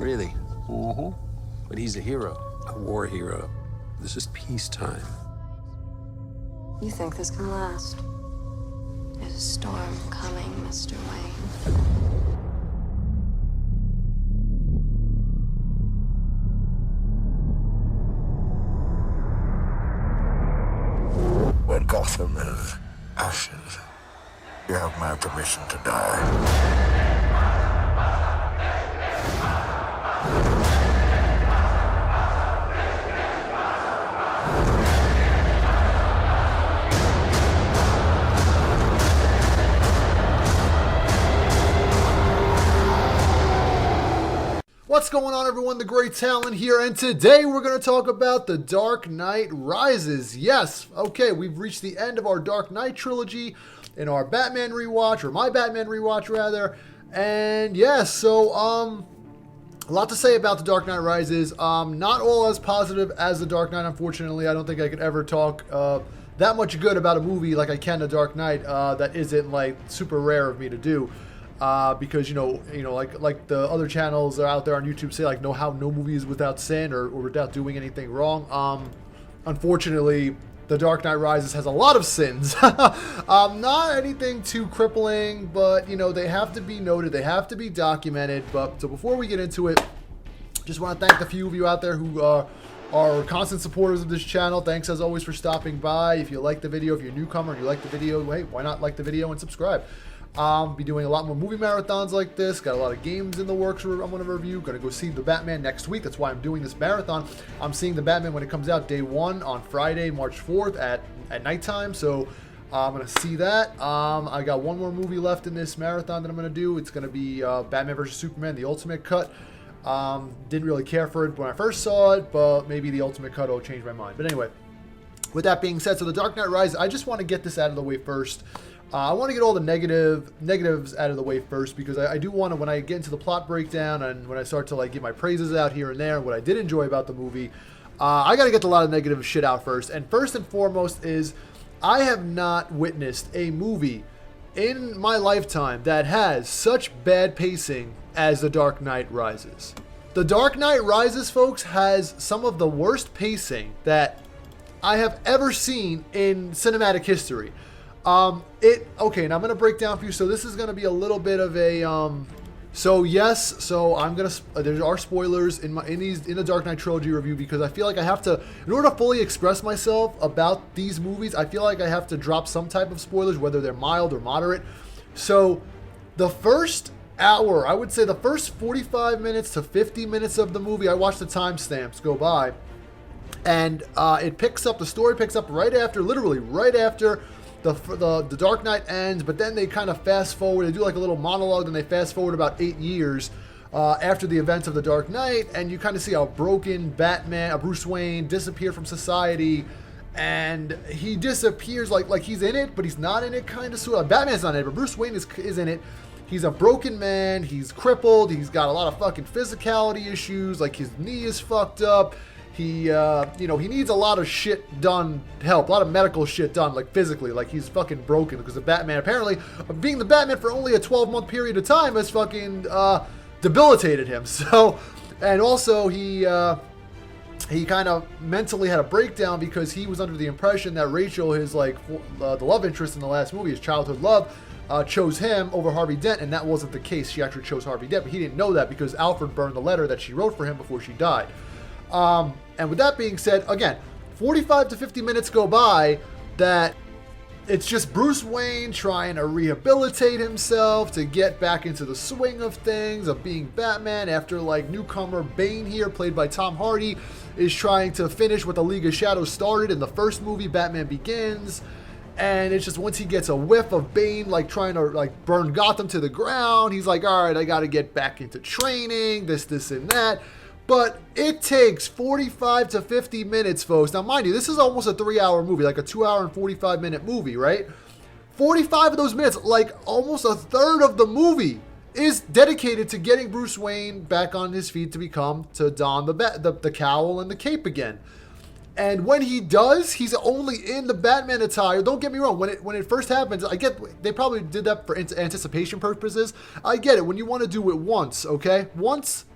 Really? Mm-hmm. But he's a hero. A war hero. This is peacetime. You think this can last? There's a storm coming, Mr. Wayne. When Gotham is ashes, you have my permission to die. What's going on, everyone? The Great Talent here, and today we're going to talk about The Dark Knight Rises. Yes, okay, we've reached the end of our Dark Knight trilogy in our Batman rewatch, or my Batman rewatch, rather. And yes, so, a lot to say about The Dark Knight Rises. Not all as positive as The Dark Knight, unfortunately. I don't think I could ever talk that much good about a movie like I can The Dark Knight. That isn't, like, super rare of me to do. Because like the other channels are out there on YouTube say, like, no movie is without sin or without doing anything wrong. Unfortunately, The Dark Knight Rises has a lot of sins. Not anything too crippling, but they have to be noted, they have to be documented. But so before we get into it, just want to thank the few of you out there who are constant supporters of this channel. Thanks as always for stopping by. If you like the video, if you're a newcomer and you like the video, hey, why not like the video and subscribe? Be doing a lot more movie marathons like this. Got a lot of games in the works I'm going to review. Going to go see The Batman next week. That's why I'm doing this marathon. I'm seeing The Batman when it comes out day 1 on Friday, March 4th at nighttime. So I'm going to see that. I got one more movie left in this marathon that I'm going to do. It's going to be Batman vs. Superman, the Ultimate Cut. Didn't really care for it when I first saw it, but maybe the Ultimate Cut will change my mind. But anyway, with that being said, so The Dark Knight Rises, I just want to get this out of the way first. I want to get all the negatives out of the way first, because I do want to, when I get into the plot breakdown and when I start to, like, give my praises out here and there, what I did enjoy about the movie, I got to get a lot of negative shit out first. And first and foremost is, I have not witnessed a movie in my lifetime that has such bad pacing as The Dark Knight Rises. The Dark Knight Rises, folks, has some of the worst pacing that I have ever seen in cinematic history. Okay, now I'm gonna break down for you. So this is gonna be a little bit of a, there are spoilers in the Dark Knight trilogy review, because I feel like I have to, in order to fully express myself about these movies, I feel like I have to drop some type of spoilers, whether they're mild or moderate. So the first hour, I would say the first 45 minutes to 50 minutes of the movie, I watched the timestamps go by, and the story picks up right after, literally right after the Dark Knight ends. But then they kind of fast forward. They do like a little monologue, and they fast forward about 8 years after the events of the Dark Knight, and you kind of see how broken Bruce Wayne disappeared from society, and he disappears like he's in it, but he's not in it, kind of sort of. Batman's not in it, but Bruce Wayne is in it. He's a broken man. He's crippled. He's got a lot of fucking physicality issues. Like, his knee is fucked up. He needs a lot of shit done, a lot of medical shit done, like physically, like he's fucking broken, because the Batman, apparently, being the Batman for only a 12-month period of time has fucking debilitated him. So, and also he kind of mentally had a breakdown, because he was under the impression that Rachel, his the love interest in the last movie, his childhood love, chose him over Harvey Dent, and that wasn't the case. She actually chose Harvey Dent, but he didn't know that, because Alfred burned the letter that she wrote for him before she died. And with that being said, again, 45 to 50 minutes go by that it's just Bruce Wayne trying to rehabilitate himself, to get back into the swing of things, of being Batman, after, like, newcomer Bane here, played by Tom Hardy, is trying to finish what the League of Shadows started in the first movie, Batman Begins. And it's just, once he gets a whiff of Bane, like, trying to, like, burn Gotham to the ground, he's like, all right, I got to get back into training, this, and that. But it takes 45 to 50 minutes, folks. Now, mind you, this is almost a 3-hour movie, like a 2-hour and 45-minute movie, right? 45 of those minutes, like almost a third of the movie, is dedicated to getting Bruce Wayne back on his feet to don the cowl and the cape again. And when he does, he's only in the Batman attire. Don't get me wrong. When it first happens, I get they probably did that for anticipation purposes. I get it. When you want to do it once, okay? Once,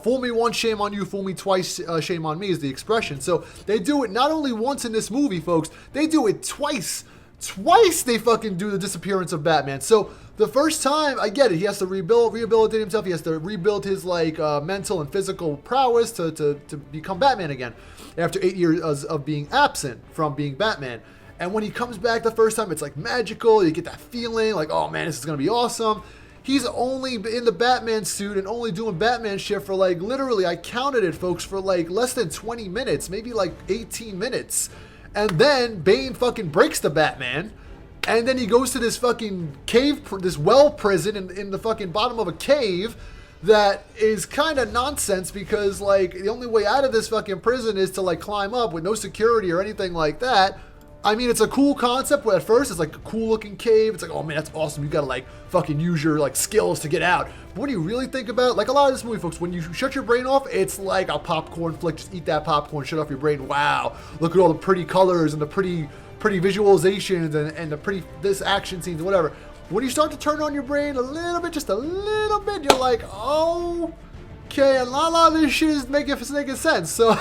fool me once, shame on you, fool me twice, shame on me is the expression. So they do it not only once in this movie, folks, they do it twice. Twice they fucking do the disappearance of Batman. So the first time, I get it, he has to rehabilitate himself, he has to rebuild his mental and physical prowess to become Batman again after 8 years of being absent from being Batman. And when he comes back the first time, it's like magical, you get that feeling like, oh man, this is gonna be awesome. He's only in the Batman suit and only doing Batman shit for literally, I counted it, folks, for less than 20 minutes, maybe 18 minutes. And then Bane fucking breaks the Batman, and then he goes to this fucking cave, this well prison in the fucking bottom of a cave that is kind of nonsense because the only way out of this fucking prison is to climb up with no security or anything like that. I mean, it's a cool concept, but at first it's a cool looking cave. It's oh man, that's awesome. You gotta fucking use your skills to get out. But when you really think about it, a lot of this movie, folks, when you shut your brain off, it's like a popcorn flick. Just eat that popcorn, shut off your brain. Wow, look at all the pretty colors and the pretty visualizations and the pretty this action scenes and whatever. When you start to turn on your brain a little bit, just a little bit, you're like, oh, okay, a lot of this shit is making sense. So.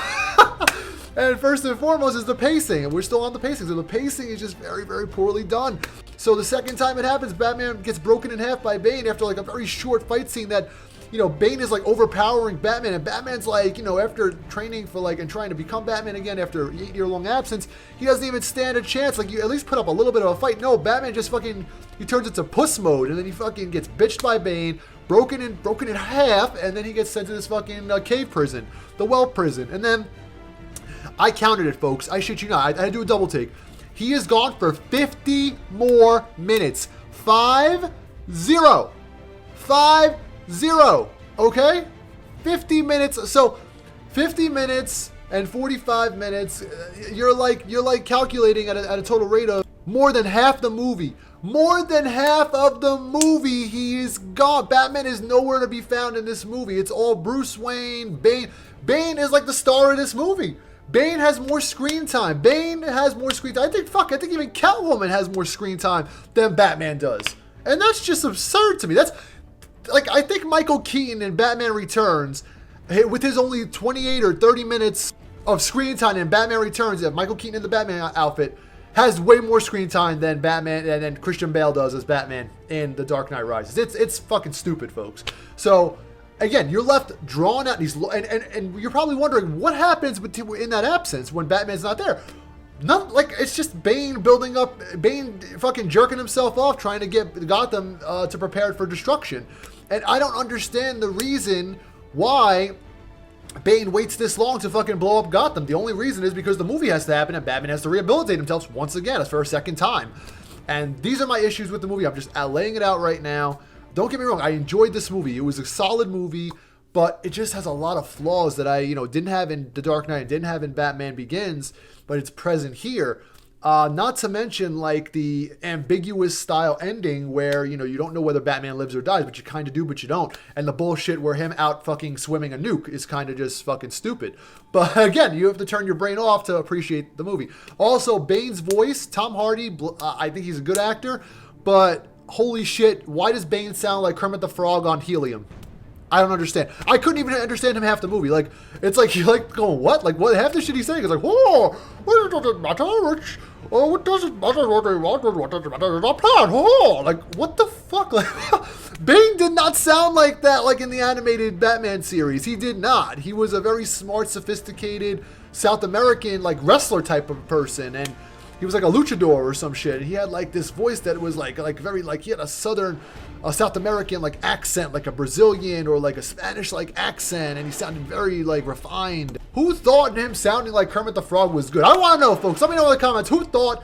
And first and foremost is the pacing, and we're still on the pacing. So the pacing is just very, very poorly done. So the second time it happens, Batman gets broken in half by Bane after a very short fight scene that, Bane is overpowering Batman, and Batman's after training for and trying to become Batman again after an 8-year-long absence, he doesn't even stand a chance. You at least put up a little bit of a fight. No, Batman just he turns into puss mode, and then he fucking gets bitched by Bane, broken in half, and then he gets sent to this fucking cave prison, the well prison, and then. I counted it, folks. I shit you not. I had to do a double take. He is gone for 50 more minutes. 5-0. 5-0. Okay? 50 minutes. So 50 minutes and 45 minutes. You're calculating at a total rate of more than half the movie. More than half of the movie, he is gone. Batman is nowhere to be found in this movie. It's all Bruce Wayne, Bane. Bane is the star of this movie. Bane has more screen time. I think even Catwoman has more screen time than Batman does. And that's just absurd to me. That's I think Michael Keaton in Batman Returns, with his only 28 or 30 minutes of screen time in Batman Returns, Michael Keaton in the Batman outfit has way more screen time than Batman and then Christian Bale does as Batman in The Dark Knight Rises. It's fucking stupid, folks. So again, you're left drawn out, and you're probably wondering what happens in that absence when Batman's not there. It's just Bane building up, Bane fucking jerking himself off, trying to get Gotham to prepare for destruction. And I don't understand the reason why Bane waits this long to fucking blow up Gotham. The only reason is because the movie has to happen and Batman has to rehabilitate himself once again. It's for a second time. And these are my issues with the movie. I'm just laying it out right now. Don't get me wrong, I enjoyed this movie. It was a solid movie, but it just has a lot of flaws that I, didn't have in The Dark Knight and didn't have in Batman Begins, but it's present here. Not to mention the ambiguous style ending where, you don't know whether Batman lives or dies, but you kind of do, but you don't. And the bullshit where him out fucking swimming a nuke is kind of just fucking stupid. But again, you have to turn your brain off to appreciate the movie. Also, Bane's voice, Tom Hardy, I think he's a good actor, but holy shit, why does Bane sound like Kermit the Frog on helium? I don't understand. I couldn't even understand him half the movie. It's you're going, what? What half the shit he's saying is whoa, it doesn't matter which, oh, it doesn't matter what they want, what doesn't matter is our plan, oh, what the fuck? Bane did not sound like that in the animated Batman series. He did not. He was a very smart, sophisticated South American, wrestler type of person, and he was a luchador or some shit. He had this voice that was very he had a southern, South American accent, a Brazilian or a Spanish accent, and he sounded very refined. Who thought him sounding like Kermit the Frog was good? I want to know, folks. Let me know in the comments who thought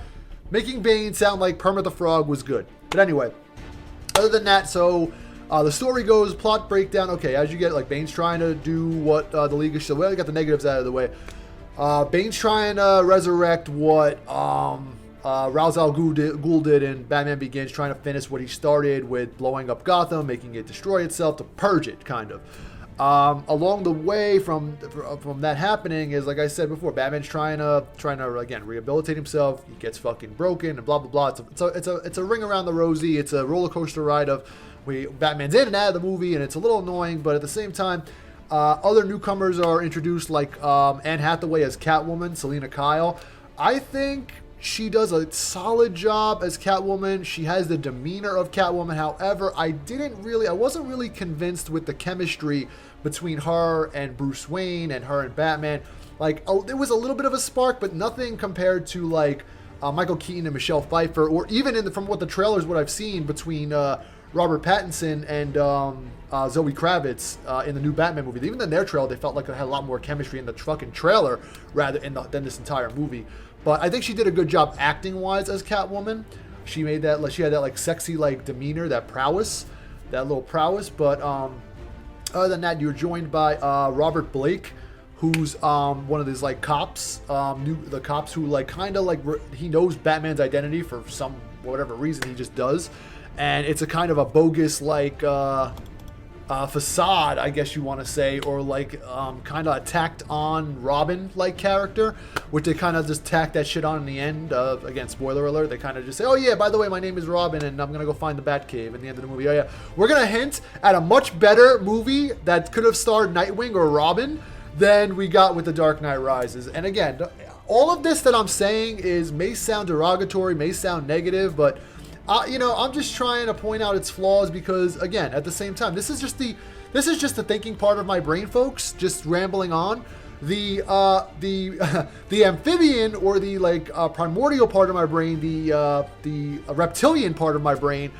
making Bane sound like Kermit the Frog was good. But anyway, other than that, so the story goes, plot breakdown. Okay, as you get Bane's trying to do what the League is. So we already got the negatives out of the way. Bane's trying to resurrect what Ra's al Ghul did in Batman Begins, trying to finish what he started with blowing up Gotham, making it destroy itself, to purge it, kind of. Along the way from that happening is, like I said before, Batman's trying to again rehabilitate himself. He gets fucking broken and blah blah blah. It's a ring around the rosy. It's a roller coaster ride of Batman's in and out of the movie, and it's a little annoying, but at the same time, other newcomers are introduced, like Anne Hathaway as Catwoman, Selena Kyle. I think she does a solid job as Catwoman. She has the demeanor of Catwoman. However, I wasn't really convinced with the chemistry between her and Bruce Wayne and her and Batman. Like, there was a little bit of a spark, but nothing compared to, like, Michael Keaton and Michelle Pfeiffer, or even from what the trailers, what I've seen between Robert Pattinson and Zoe Kravitz in the new Batman movie. Even in their trailer, they felt like they had a lot more chemistry in the fucking trailer than this entire movie. But I think she did a good job acting-wise as Catwoman. She had that like sexy like demeanor, that little prowess. But other than that, you're joined by Robert Blake, who's one of these like cops, the cops who like kind of like he knows Batman's identity for some whatever reason, he just does, and it's a kind of a bogus like facade, I guess you want to say, or like kind of a tacked on Robin like character, which they kind of just tack that shit on in the end of, again, spoiler alert, they kind of just say, oh yeah, by the way, my name is Robin and I'm gonna go find the Batcave at the end of the movie. Oh yeah, we're gonna hint at a much better movie that could have starred Nightwing or Robin than we got with The Dark Knight Rises. And again, all of this that I'm saying may sound derogatory, may sound negative, but I'm just trying to point out its flaws because, again, at the same time, this is just the thinking part of my brain, folks. Just rambling on. The amphibian or the primordial part of my brain, the reptilian part of my brain,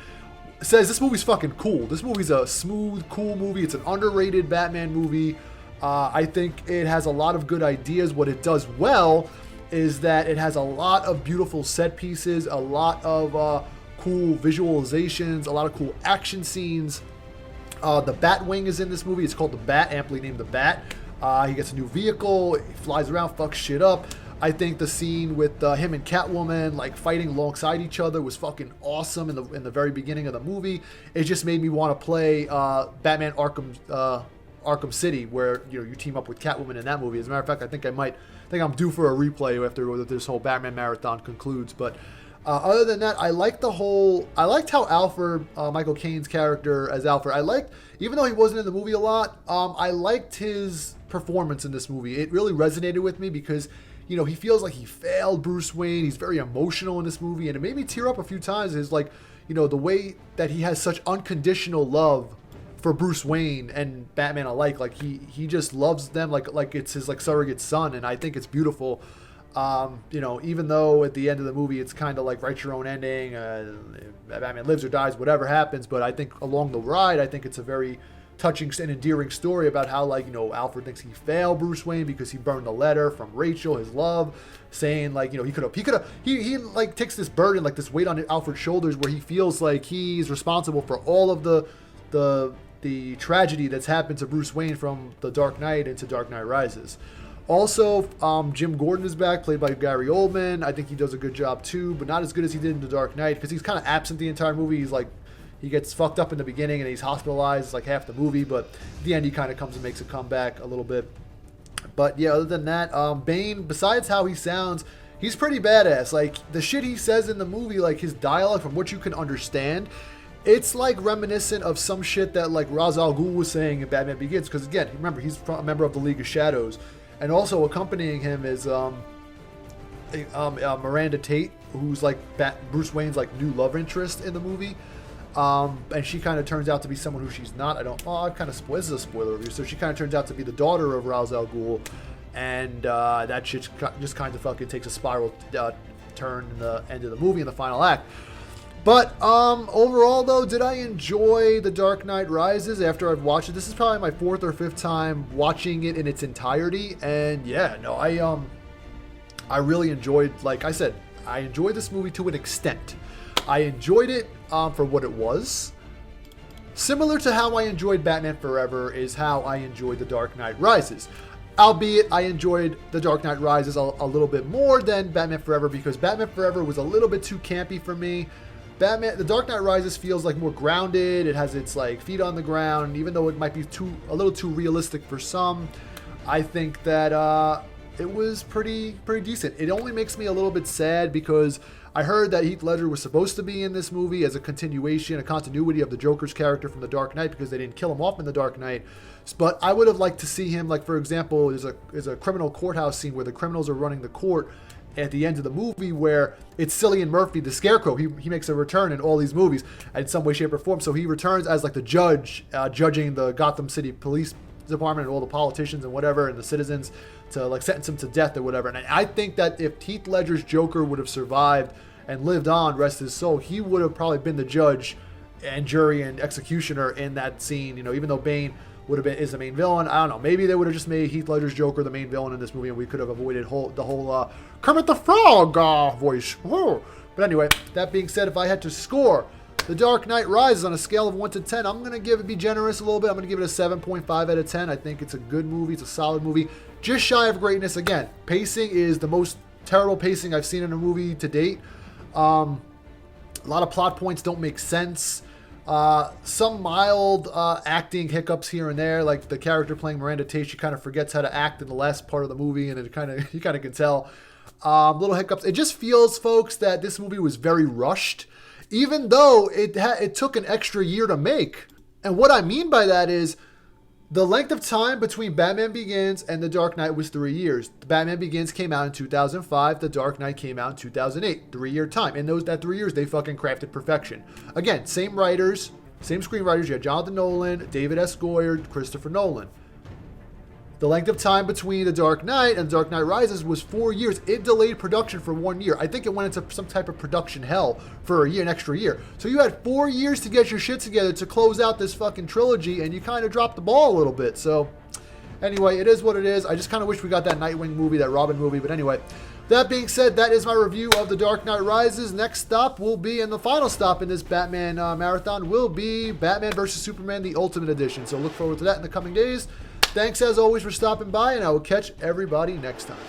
says this movie's fucking cool. This movie's a smooth, cool movie. It's an underrated Batman movie. I think it has a lot of good ideas. What it does well is that it has a lot of beautiful set pieces, a lot of cool visualizations, a lot of cool action scenes. The Batwing is in this movie. It's called the Bat, amply named the Bat. He gets a new vehicle, he flies around, fucks shit up. I think the scene with him and Catwoman like fighting alongside each other was fucking awesome in the very beginning of the movie. It just made me want to play Batman Arkham City, where you team up with Catwoman in that movie. As a matter of fact, I think I'm due for a replay after this whole Batman marathon concludes. But other than that, I liked how Alfred, Michael Caine's character as Alfred, even though he wasn't in the movie a lot, I liked his performance in this movie. It really resonated with me because, he feels like he failed Bruce Wayne. He's very emotional in this movie, and it made me tear up a few times. Is the way that he has such unconditional love for Bruce Wayne and Batman alike. Like he just loves them like it's his like surrogate son, and I think it's beautiful. Even though at the end of the movie it's kind of like write your own ending, Batman lives or dies, whatever happens, but I think along the ride, I think it's a very touching and endearing story about how Alfred thinks he failed Bruce Wayne because he burned a letter from Rachel, his love, saying he takes this burden, like this weight on Alfred's shoulders where he feels like he's responsible for all of the tragedy that's happened to Bruce Wayne from The Dark Knight into Dark Knight Rises. Also, Jim Gordon is back, played by Gary Oldman. I think he does a good job too, but not as good as he did in The Dark Knight because he's kind of absent the entire movie. He gets fucked up in the beginning and he's hospitalized like half the movie, but at the end he kind of comes and makes a comeback a little bit. But yeah, other than that, Bane, besides how he sounds, he's pretty badass. Like the shit he says in the movie, like his dialogue, from what you can understand, it's like reminiscent of some shit that like Ra's al Ghul was saying in Batman Begins. Because again, remember, he's a member of the League of Shadows. And also accompanying him is Miranda Tate, who's like Bruce Wayne's like new love interest in the movie. And she kind of turns out to be someone who she's not. I've kind of spoiled. This is a spoiler review. So she kind of turns out to be the daughter of Ra's al Ghul. And that shit just kind of fucking takes a spiral turn in the end of the movie in the final act. But overall, though, did I enjoy The Dark Knight Rises after I've watched it? This is probably my fourth or fifth time watching it in its entirety, and yeah, no, I really enjoyed. Like I said, I enjoyed this movie to an extent. I enjoyed it for what it was. Similar to how I enjoyed Batman Forever is how I enjoyed The Dark Knight Rises. Albeit, I enjoyed The Dark Knight Rises a little bit more than Batman Forever because Batman Forever was a little bit too campy for me. The Dark Knight Rises feels like more grounded. It has its like feet on the ground, even though it might be a little too realistic for some. I think that it was pretty decent. It only makes me a little bit sad because I heard that Heath Ledger was supposed to be in this movie as a continuity of the Joker's character from The Dark Knight, because they didn't kill him off in The Dark Knight. But I would have liked to see him, like, for example, there's a criminal courthouse scene where the criminals are running the court at the end of the movie, where it's Cillian Murphy, the Scarecrow. He makes a return in all these movies in some way, shape, or form. So he returns as like the judge, judging the Gotham City Police Department and all the politicians and whatever and the citizens to like sentence him to death or whatever. And I think that if Heath Ledger's Joker would have survived and lived on, rest his soul, he would have probably been the judge and jury and executioner in that scene. You know, even though Bane is the main villain. I don't know. Maybe they would have just made Heath Ledger's Joker the main villain in this movie, and we could have avoided the whole Kermit the Frog voice. But anyway, that being said, if I had to score The Dark Knight Rises on a scale of 1 to 10, I'm going to be generous a little bit. I'm going to give it a 7.5 out of 10. I think it's a good movie. It's a solid movie. Just shy of greatness. Again, pacing is the most terrible pacing I've seen in a movie to date. A lot of plot points don't make sense. Some mild acting hiccups here and there, like the character playing Miranda Tate, she kind of forgets how to act in the last part of the movie, and you kind of can tell. Little hiccups. It just feels, folks, that this movie was very rushed, even though it took an extra year to make. And what I mean by that is the length of time between Batman Begins and The Dark Knight was 3 years. Batman Begins came out in 2005. The Dark Knight came out in 2008. 3-year time. In that 3 years, they fucking crafted perfection. Again, same writers, same screenwriters. You had Jonathan Nolan, David S. Goyer, Christopher Nolan. The length of time between The Dark Knight and The Dark Knight Rises was 4 years. It delayed production for 1 year. I think it went into some type of production hell for an extra year. So you had 4 years to get your shit together to close out this fucking trilogy, and you kind of dropped the ball a little bit. So anyway, it is what it is. I just kind of wish we got that Nightwing movie, that Robin movie. But anyway, that being said, that is my review of The Dark Knight Rises. Next stop will be, and the final stop in this Batman marathon will be Batman vs. Superman, the Ultimate Edition. So look forward to that in the coming days. Thanks, as always, for stopping by, and I will catch everybody next time.